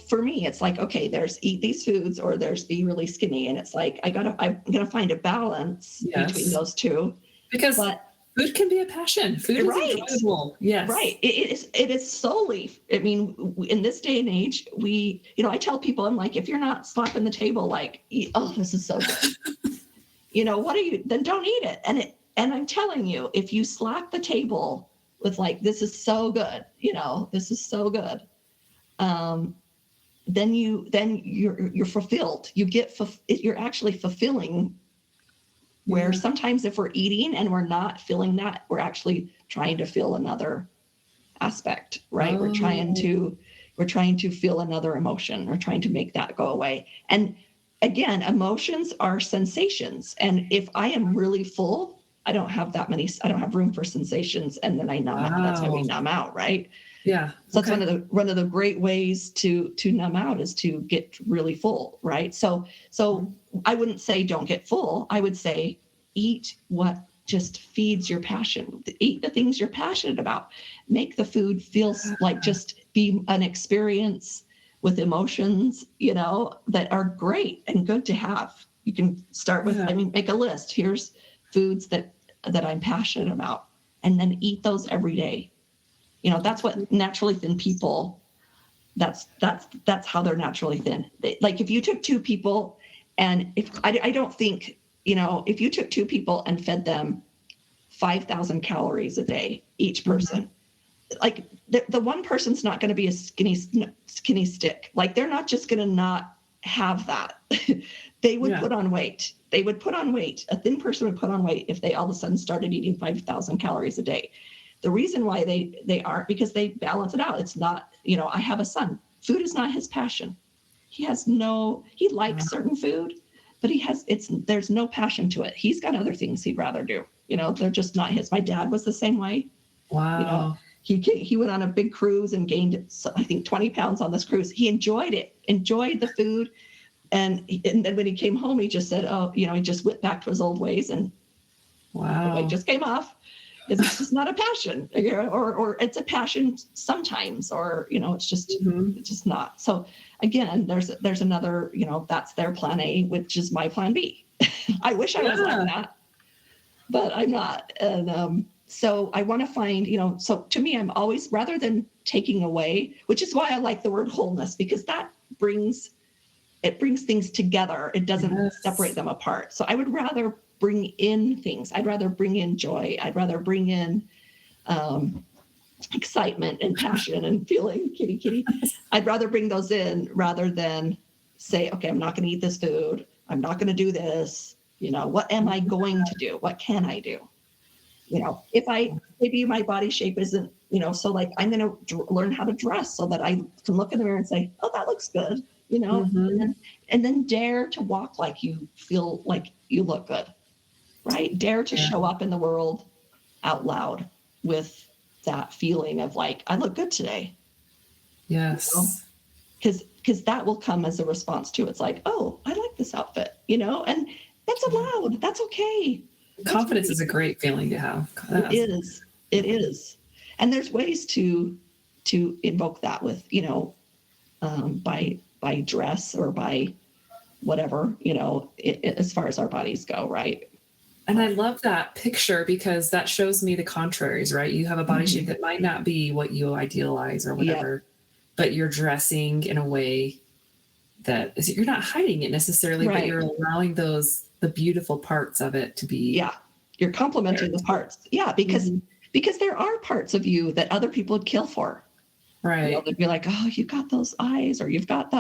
for me, it's like, okay, there's eat these foods or there's be really skinny. And it's like, I'm going to find a balance between those two. Because food can be a passion. Food is enjoyable. Yes. Right. It is solely, in this day and age, I tell people, I'm like, if you're not slapping the table, like, oh, this is so good. Then don't eat it. And I'm telling you, if you slap the table with like, this is so good, this is so good. Then you're fulfilled. You're actually fulfilling. Where sometimes if we're eating and we're not feeling that, we're actually trying to feel another aspect, right? We're trying to feel another emotion. We're trying to make that go away. And again, emotions are sensations. And if I am really full, I don't have room for sensations. And then I numb out. That's how we numb out, right? Yeah. So that's one of the great ways to numb out is to get really full, right? So I wouldn't say don't get full. I would say eat what just feeds your passion. Eat the things you're passionate about. Make the food feel like just be an experience with emotions, that are great and good to have. You can start with, make a list. Here's foods that I'm passionate about, and then eat those every day. That's what naturally thin people, that's how they're naturally thin. Like if you took two people and I don't think, if you took two people and fed them 5,000 calories a day, each person, like the one person's not going to be a skinny stick. Like they're not just going to not have that. They would put on weight. They would put on weight. A thin person would put on weight if they all of a sudden started eating 5,000 calories a day. The reason why they aren't, because they balance it out. It's not, I have a son. Food is not his passion. He likes certain food, but there's no passion to it. He's got other things he'd rather do. They're just not his. My dad was the same way. Wow. He went on a big cruise and gained, I think, 20 pounds on this cruise. He enjoyed it, enjoyed the food. And then when he came home, he just said, he just went back to his old ways and the weight just came off. It's just not a passion, or it's a passion sometimes, or, it's just not. So again, there's another, that's their plan A, which is my plan B. I wish I was like that, but I'm not. And so I want to find, so to me, I'm always, rather than taking away, which is why I like the word wholeness, because that brings things together. It doesn't separate them apart. So I would rather bring in things. I'd rather bring in joy. I'd rather bring in excitement and passion and feeling, kitty. I'd rather bring those in rather than say, okay, I'm not going to eat this food. I'm not going to do this. What am I going to do? What can I do? Maybe my body shape isn't, so like I'm going to learn how to dress so that I can look in the mirror and say, oh, that looks good. And then dare to walk like you feel like you look good, right? Dare to show up in the world out loud with that feeling of like, I look good today. Yes. Because that will come as a response to, it's like, oh, I like this outfit, and that's allowed. That's okay. Confidence is a great feeling to have. It is. And there's ways to invoke that with, by dress or by whatever, as far as our bodies go, right? And I love that picture because that shows me the contraries, right? You have a body shape that might not be what you idealize or whatever, but you're dressing in a way that is, you're not hiding it necessarily, but you're allowing the beautiful parts of it to be. Yeah. You're complimenting the parts. Yeah. Because there are parts of you that other people would kill for. Right. You know, they'd be like, oh, you got those eyes, or you've got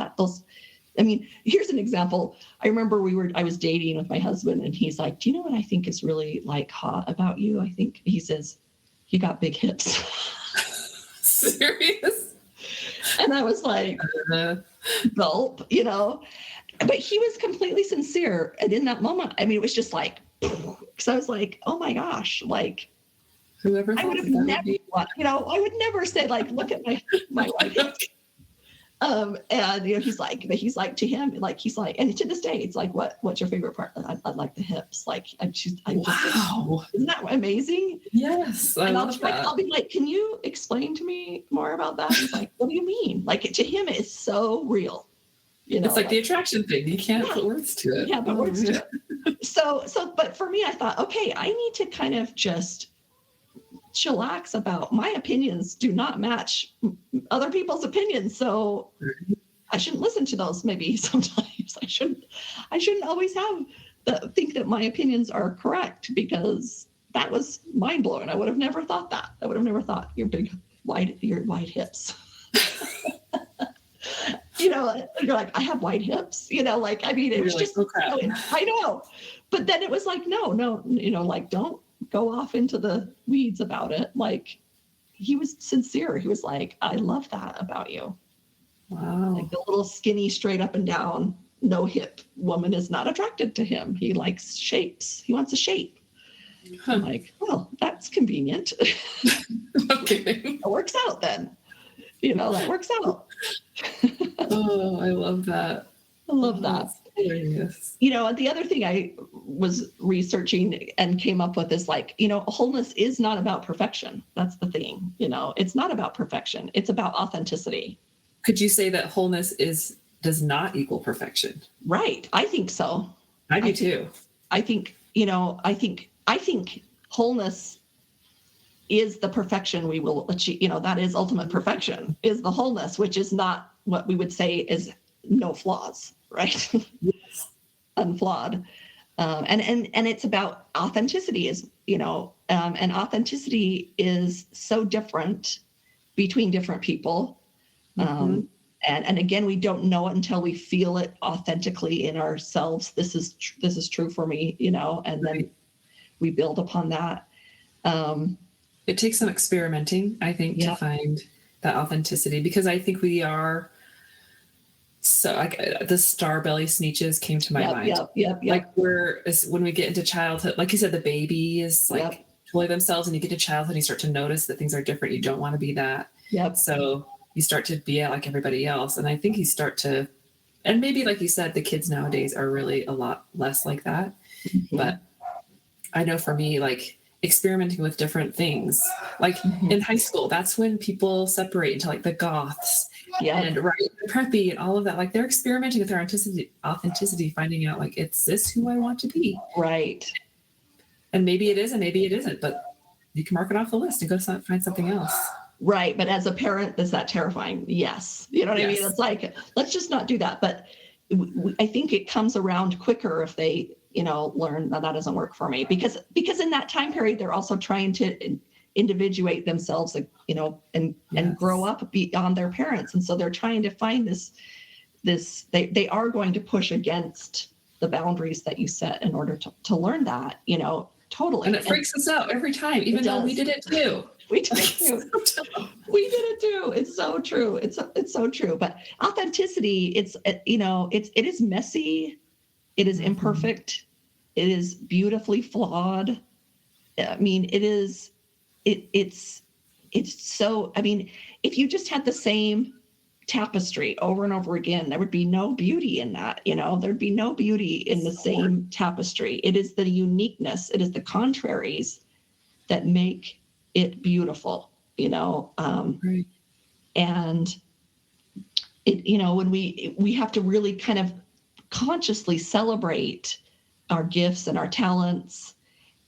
I mean, here's an example. I remember I was dating with my husband, and he's like, do you know what I think is really like hot about you? I think he says, you got big hips. Serious? And I was like, gulp, you know, but he was completely sincere. And in that moment, I mean, it was just like, because I was like, oh my gosh, like, whoever I would have never, you know, I would never say like, look at my white hips. And you know, he's like to him, like, he's like, and to this day, it's like, what's your favorite part? I like the hips. Like, wow, isn't that amazing? Yes. I'll be like, can you explain to me more about that? He's like, what do you mean? Like, to him, it's so real. You know, it's like the attraction thing. You can't put words to it. Yeah, but words to it. So, but for me, I thought, okay, I need to kind of just chillax about my opinions do not match other people's opinions. So I shouldn't listen to those. Maybe sometimes I shouldn't always think that my opinions are correct, because that was mind blowing. I would have never thought that. I would have never thought your wide hips. You know, you're like, I have wide hips, you know, like, I mean, it was just, I know, but then it was like, no, you know, like, don't go off into the weeds about it. Like, he was sincere. He was like, I love that about you. Wow. Like, the little skinny, straight up and down, no hip woman is not attracted to him. He likes shapes. He wants a shape. I'm like, well, that's convenient. Okay. It works out then. You know, that works out. Oh, I love that. I love that. Hilarious. You know, the other thing I was researching and came up with is like, you know, wholeness is not about perfection. That's the thing. You know, it's not about perfection. It's about authenticity. Could you say that wholeness does not equal perfection? Right. I think so. I do too. I think, you know, I think wholeness is the perfection we will achieve. You know, that is ultimate perfection, is the wholeness, which is not what we would say is no flaws, right? Yes. Unflawed. And it's about authenticity, is, you know, and authenticity is so different between different people. And again, we don't know it until we feel it authentically in ourselves. This is true for me, you know, and then we build upon that. It takes some experimenting, I think, to find that authenticity, because I think we are so, like, the star belly sneeches came to my mind. Like, when we get into childhood, like you said, the baby is like totally themselves, and you get to childhood and you start to notice that things are different. You don't want to be that. So you start to be like everybody else. And I think you start to, and maybe like you said, the kids nowadays are really a lot less like that. But I know for me, like, experimenting with different things, like in high school, that's when people separate into like the goths and preppy and all of that. Like, they're experimenting with their authenticity, finding out, like, is this who I want to be? Right. And maybe it is, and maybe it isn't, but you can mark it off the list and go find something else. Right. But as a parent, is that terrifying? Yes. You know what I mean? It's like, let's just not do that. But I think it comes around quicker if they, you know, learn that doesn't work for me, because in that time period, they're also trying to individuate themselves, you know, and grow up beyond their parents. And so they're trying to find they are going to push against the boundaries that you set in order to learn that, you know, totally. And it freaks us out every time, even though we did it too. We did it too. We did it too. It's so true. It's so true. But authenticity, it's, you know, it is messy. It is imperfect. It is beautifully flawed. I mean, it's so, I mean, if you just had the same tapestry over and over again, there would be no beauty in that, you know, there'd be no beauty in the same tapestry. It is the uniqueness. It is the contraries that make it beautiful, you know, and it, you know, when we have to really kind of consciously celebrate our gifts and our talents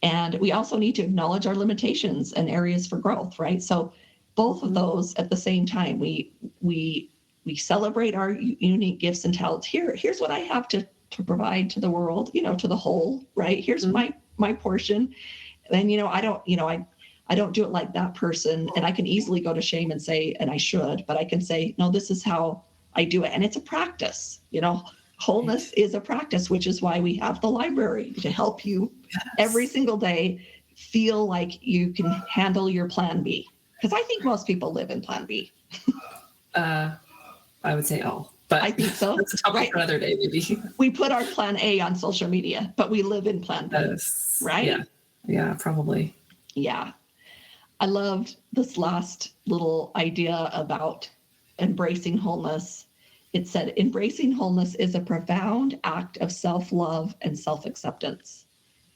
And we also need to acknowledge our limitations and areas for growth, right? So both of those at the same time, we celebrate our unique gifts and talents. Here's what I have to provide to the world, to the whole, right? Here's my portion. And, I don't do it like that person. And I can easily go to shame and say, and I should, but I can say, no, this is how I do it. And it's a practice, wholeness is a practice, which is why we have the library to help you every single day feel like you can handle your plan B. Because I think most people live in plan B. I would say all, but I think so. That's a topic for another day, maybe. We put our plan A on social media, but we live in plan B, right? Yeah, probably. Yeah. I loved this last little idea about embracing wholeness. It said, embracing wholeness is a profound act of self-love and self-acceptance.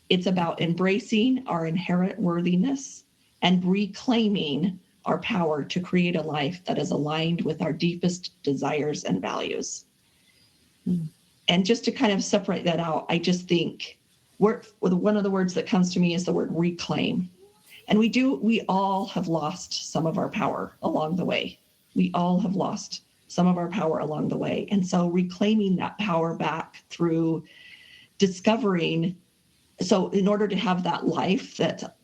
It's about embracing our inherent worthiness and reclaiming our power to create a life that is aligned with our deepest desires and values. And just to kind of separate that out, I just think one of the words that comes to me is the word reclaim. And we all have lost some of our power along the way. We all have lost some of our power along the way. And so reclaiming that power back through discovering, so in order to have that life that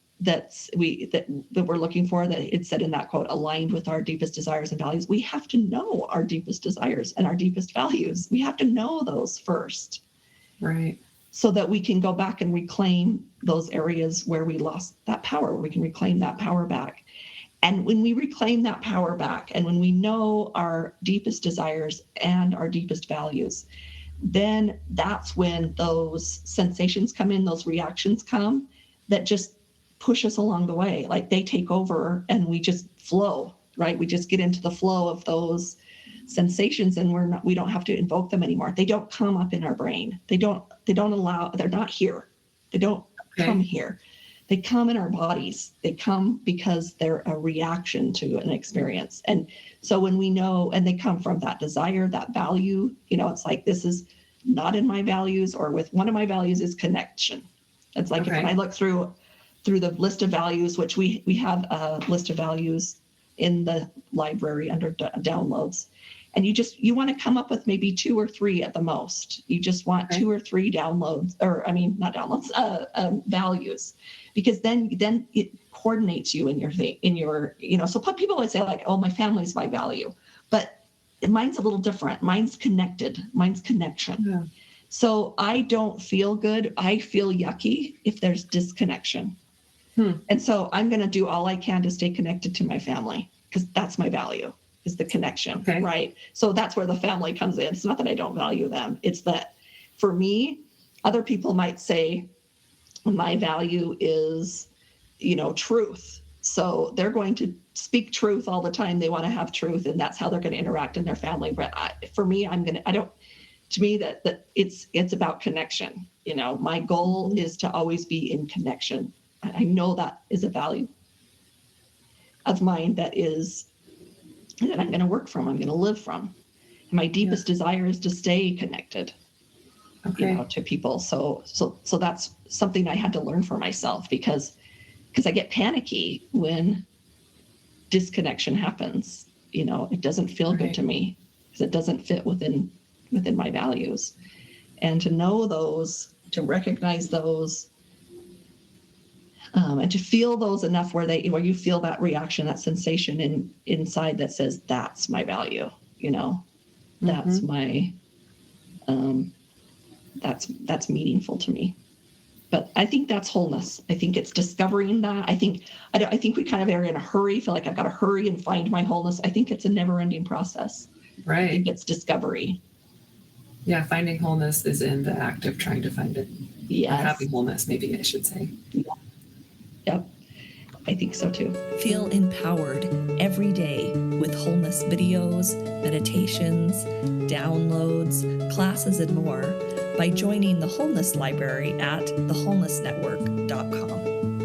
we're looking for, that it said in that quote, aligned with our deepest desires and values, we have to know our deepest desires and our deepest values. We have to know those first. Right. So that we can go back and reclaim those areas where we lost that power, where we can reclaim that power back. And when we reclaim that power back, and when we know our deepest desires and our deepest values, then that's when those sensations come in, those reactions come that just push us along the way. Like they take over and we just flow, right? We just get into the flow of those sensations, and we don't have to invoke them anymore. They don't come up in our brain. They're not here. They don't come here. They come in our bodies. They come because they're a reaction to an experience. And so when we know, and they come from that desire, that value, it's like, this is not in my values, or with one of my values is connection. It's like, if I look through the list of values, which we have a list of values in the library under downloads. And you want to come up with maybe 2 or 3 at the most. You just want 2 or 3 values, because then it coordinates you in your so people would say like, oh, my family's my value, but mine's a little different. Mine's connected. Mine's connection. Yeah. So I don't feel good. I feel yucky if there's disconnection. And so I'm going to do all I can to stay connected to my family, because that's my value, is the connection, right? So that's where the family comes in. It's not that I don't value them. It's that for me, other people might say my value is, truth. So they're going to speak truth all the time. They want to have truth, and that's how they're going to interact in their family. But to me, that it's about connection. My goal is to always be in connection. I know that is a value of mine that I'm going to work from, I'm going to live from. And my deepest desire is to stay connected, to people. So that's something I had to learn for myself, because I get panicky when disconnection happens. It doesn't feel good to me, because it doesn't fit within my values. And to know those, to recognize those, and to feel those enough where you feel that reaction, that sensation inside that says, that's my value, that's my, that's meaningful to me. But I think that's wholeness. I think it's discovering that. I think we kind of are in a hurry, feel like I've got to hurry and find my wholeness. I think it's a never ending process. Right. I think it's discovery. Yeah. Finding wholeness is in the act of trying to find it. Yes. Happy wholeness, maybe I should say. Yeah. Yep. I think so too. Feel empowered every day with wholeness videos, meditations, downloads, classes, and more by joining the Wholeness Library at thewholenessnetwork.com.